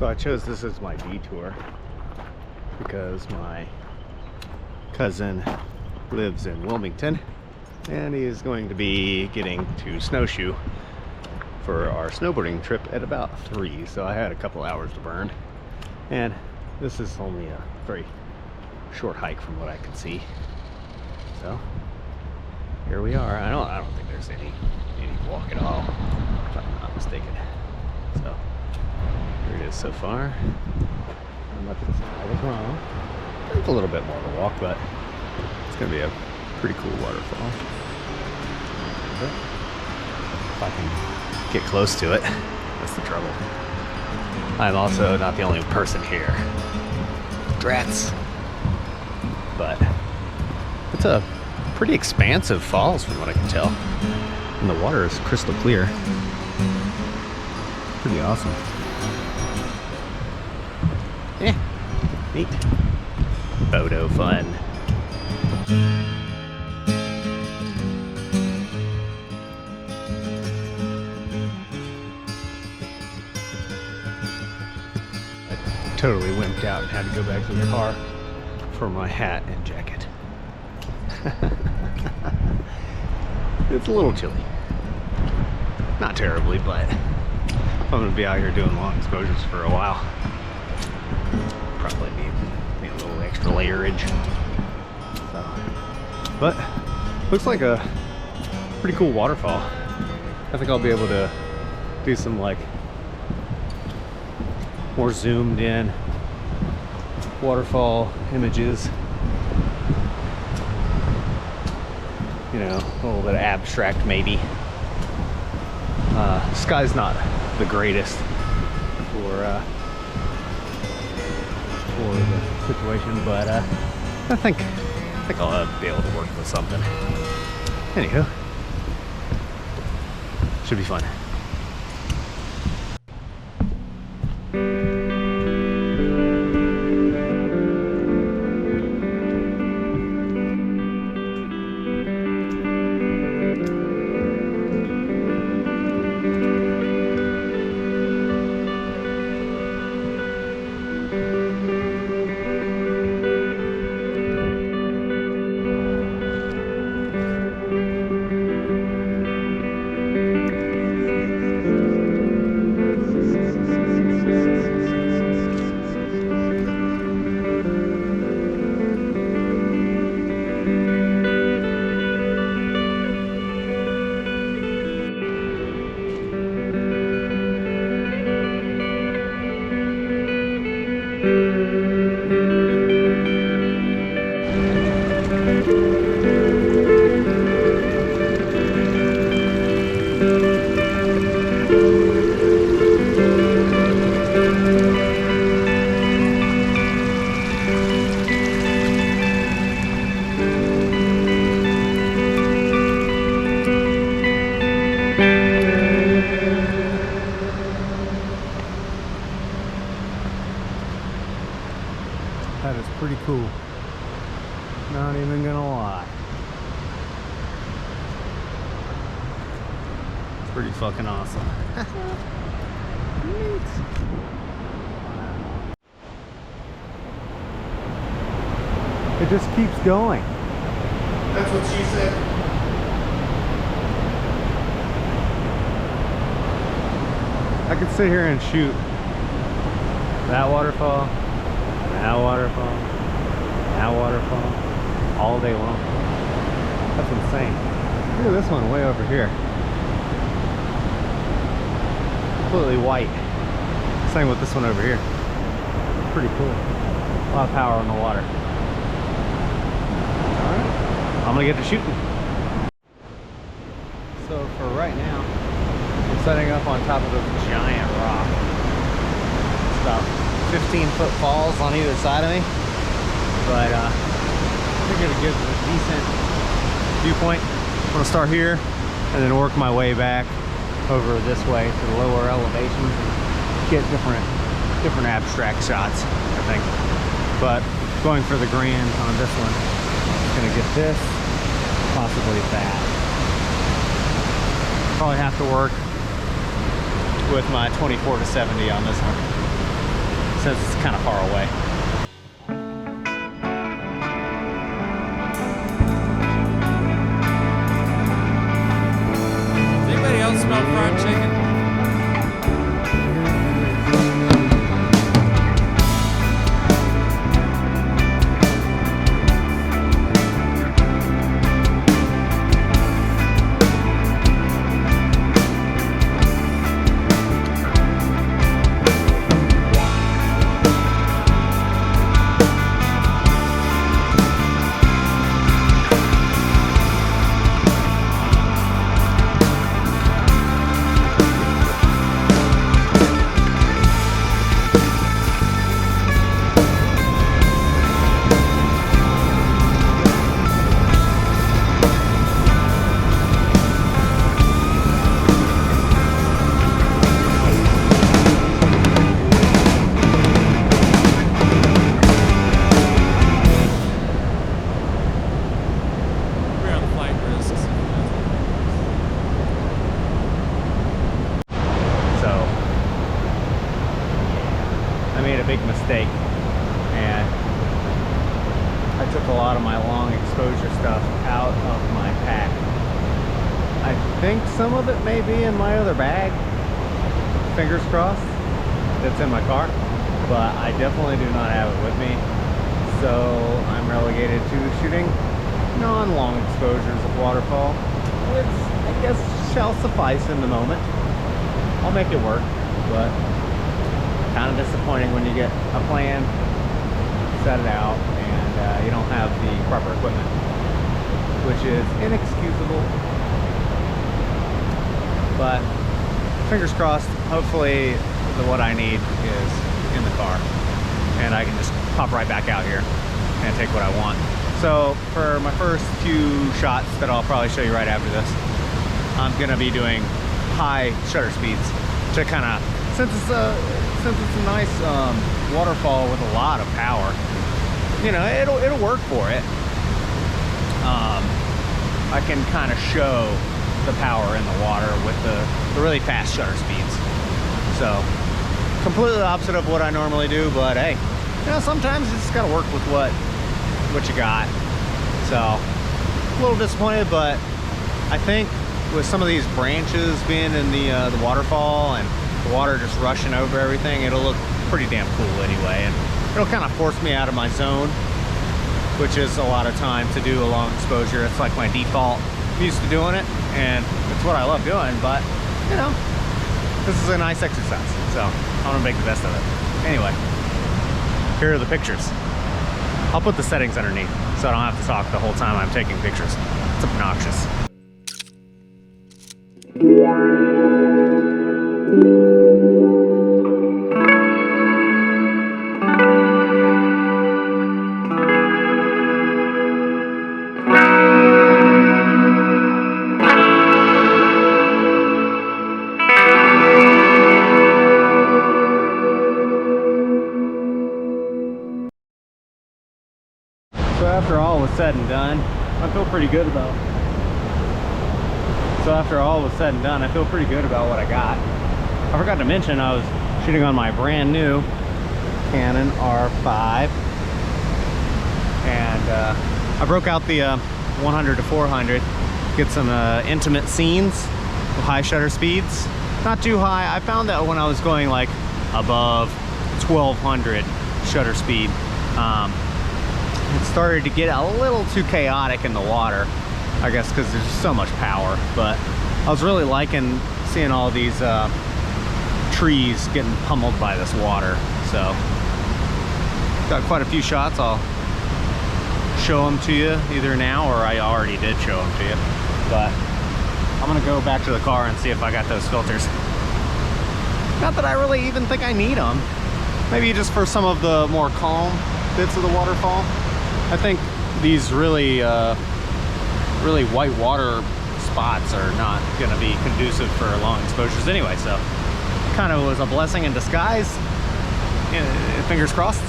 So I chose this as my detour because my cousin lives in Wilmington and he is going to be getting to snowshoe for our snowboarding trip at about 3, so I had a couple hours to burn, and this is only a very short hike from what I can see. So here we are. I don't think there's any walk at all, if I'm not mistaken. So here it is so far. I'm about to say I was wrong. It's a little bit more of a walk, but it's gonna be a pretty cool waterfall. If I can get close to it, that's the trouble. I'm also not the only person here. Drats. But it's a pretty expansive falls from what I can tell. And the water is crystal clear. Pretty awesome. Yeah, neat. Photo fun. I totally wimped out and had to go back to the car for my hat and jacket. It's a little chilly. Not terribly, but I'm gonna be out here doing long exposures for a while. Probably need a little extra layerage. So, but looks like a pretty cool waterfall. I think I'll be able to do some like more zoomed in waterfall images. You know, a little bit of abstract maybe. Sky's not the greatest for the situation, but I think I'll be able to work with something. Anywho, should be fun. That is pretty cool. Not even gonna lie. Pretty fucking awesome. Neat. It just keeps going. That's what she said. I could sit here and shoot that waterfall, that waterfall, that waterfall all day long. That's insane. Look at this one way over here. Completely white. Same with this one over here. Pretty cool. A lot of power on the water. Alright, I'm gonna get to shooting. So for right now, I'm setting up on top of a giant rock. It's about 15-foot falls on either side of me, but I think it gives a decent viewpoint. I'm gonna start here and then work my way back over this way to the lower elevations and get different abstract shots, I think. But going for the grand on this one, I'm gonna get this, possibly that. Probably have to work with my 24 to 70 on this one. since it's kind of far away. Does anybody else smell fried chicken? Big mistake, and I took a lot of my long exposure stuff out of my pack. I think some of it may be in my other bag, fingers crossed, that's in my car, but I definitely do not have it with me, so I'm relegated to shooting non-long exposures of waterfall, which I guess shall suffice in the moment. I'll make it work, but kind of disappointing when you get a plan, set it out, and you don't have the proper equipment, which is inexcusable. But fingers crossed, hopefully what I need is in the car, and I can just pop right back out here and take what I want. So for my first few shots that I'll probably show you right after this, I'm gonna be doing high shutter speeds to kind of, since it's a nice waterfall with a lot of power, you know, it'll work for it. I can kind of show the power in the water with the really fast shutter speeds. So completely opposite of what I normally do, but hey, you know, sometimes you just gotta work with what you got. So a little disappointed, but I think with some of these branches being in the waterfall and the water just rushing over everything, it'll look pretty damn cool anyway, and it'll kind of force me out of my zone, which is a lot of time to do a long exposure. It's like my default. I'm used to doing it, and it's what I love doing, but you know, this is a nice exercise, so I'm gonna make the best of it. Anyway, here are the pictures. I'll put the settings underneath so I don't have to talk the whole time I'm taking pictures. It's obnoxious. So after all was said and done, I feel pretty good about what I got. I forgot to mention I was shooting on my brand new Canon R5, and I broke out the 100 to 400, get some intimate scenes with high shutter speeds. Not too high. I found that when I was going like above 1200 shutter speed, it started to get a little too chaotic in the water, I guess because there's so much power. But I was really liking seeing all these trees getting pummeled by this water. So got quite a few shots. I'll show them to you either now, or I already did show them to you, but I'm gonna go back to the car and see if I got those filters. Not that I really even think I need them. Maybe just for some of the more calm bits of the waterfall. I think these really really white water spots are not gonna be conducive for long exposures anyway, so kind of was a blessing in disguise. Fingers crossed.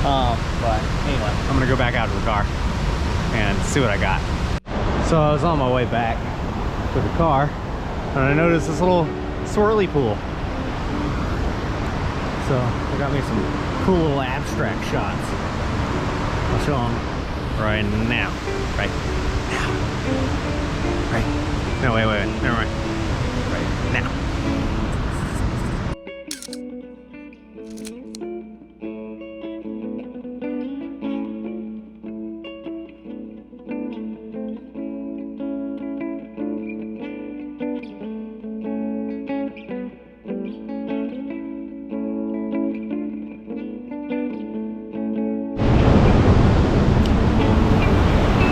But anyway, I'm gonna go back out to the car and see what I got. So I was on my way back to the car and I noticed this little swirly pool. So I got me some cool little abstract shots. I'll show them right now. Right now. Right. No, wait. Never mind. Right now.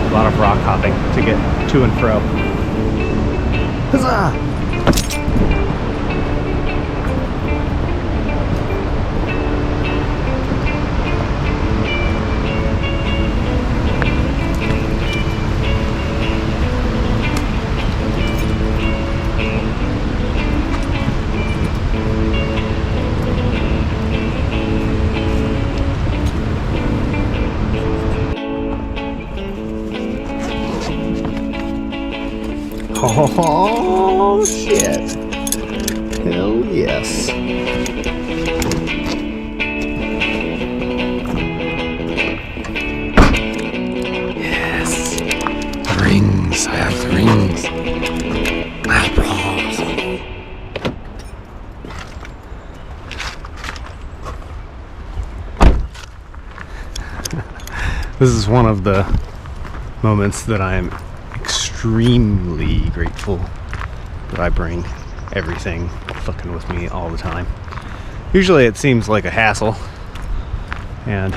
A lot of rock hopping to get to and fro. Huzzah! Oh shit. Hell yes. Yes. The rings. I have the rings. My bras. This is one of the moments that I am extremely grateful that I bring everything fucking with me all the time. Usually it seems like a hassle, and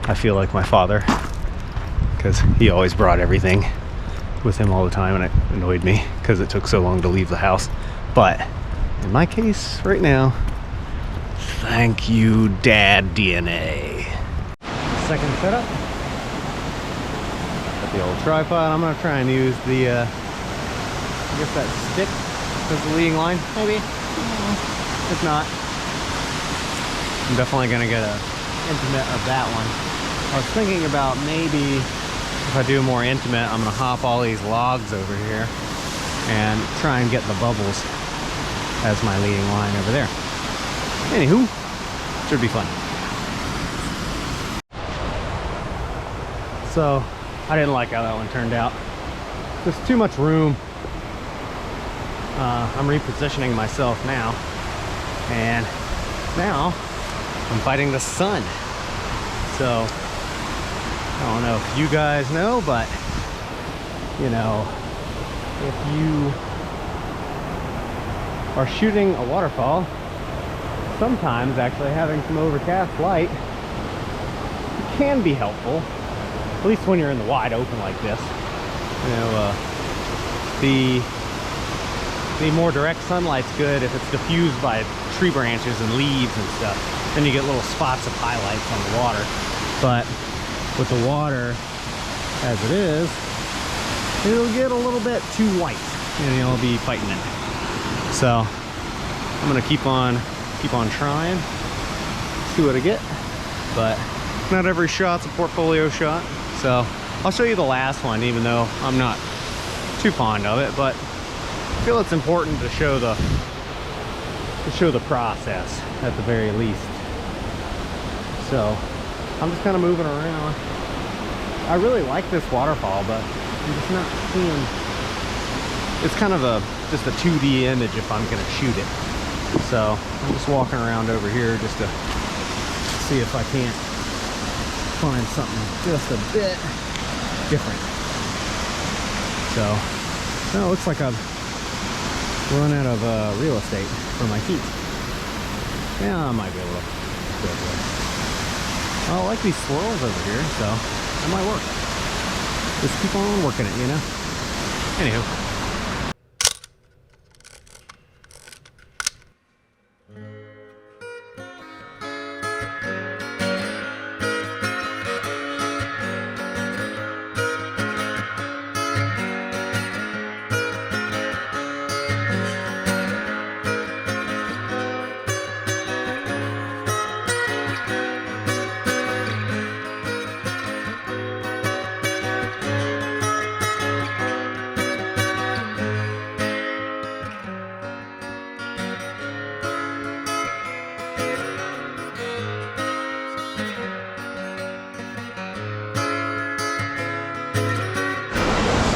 I feel like my father, because he always brought everything with him all the time, and it annoyed me because it took so long to leave the house. But in my case right now, thank you, Dad DNA. Second setup. The old tripod. I'm gonna try and use the I guess that stick as the leading line, maybe. If not, I'm definitely gonna get an intimate of that one. I was thinking about maybe if I do more intimate, I'm gonna hop all these logs over here and try and get the bubbles as my leading line over there. Anywho, should be fun. So I didn't like how that one turned out. There's too much room. I'm repositioning myself now, and now I'm fighting the sun. So I don't know if you guys know, but you know, if you are shooting a waterfall, sometimes actually having some overcast light can be helpful. At least when you're in the wide open like this. You know, the more direct sunlight's good if it's diffused by tree branches and leaves and stuff. Then you get little spots of highlights on the water. But with the water as it is, it'll get a little bit too white and you'll be fighting it. So I'm gonna keep on trying, see what I get. But not every shot's a portfolio shot. So I'll show you the last one, even though I'm not too fond of it, but I feel it's important to show the process at the very least. So I'm just kind of moving around. I really like this waterfall, but I'm just not seeing. It's kind of just a 2D image if I'm gonna shoot it. So I'm just walking around over here just to see if I can't find something just a bit different. So, no, it looks like I've run out of real estate for my feet. Yeah, I might be able to go there. I like these swirls over here, so that might work. Just keep on working it, you know? Anywho.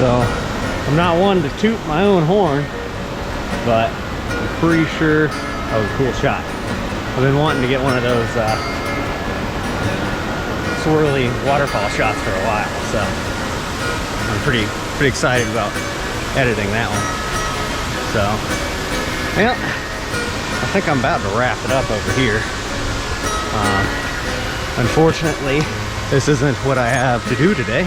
So I'm not one to toot my own horn, but I'm pretty sure that was a cool shot. I've been wanting to get one of those swirly waterfall shots for a while, so I'm pretty excited about editing that one. So, well, I think I'm about to wrap it up over here. Unfortunately, this isn't what I have to do today.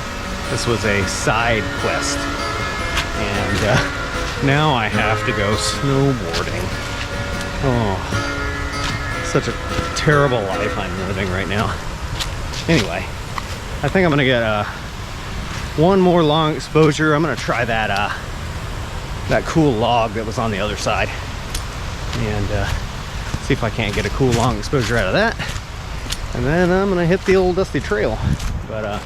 This was a side quest, and now I have to go snowboarding. Oh, such a terrible life I'm living right now. Anyway, I think I'm gonna get one more long exposure. I'm gonna try that cool log that was on the other side, and see if I can't get a cool long exposure out of that. And then I'm gonna hit the old dusty trail. But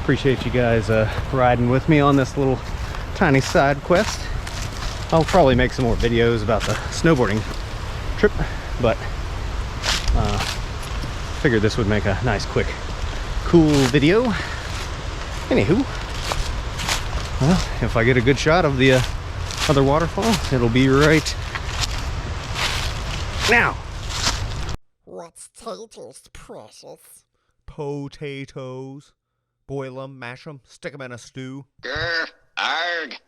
appreciate you guys riding with me on this little tiny side quest. I'll probably make some more videos about the snowboarding trip, but figured this would make a nice, quick, cool video. Anywho, well, if I get a good shot of the other waterfall, it'll be right now. What's taters, precious? Potatoes. Boil them, mash them, stick them in a stew. Grr, arg.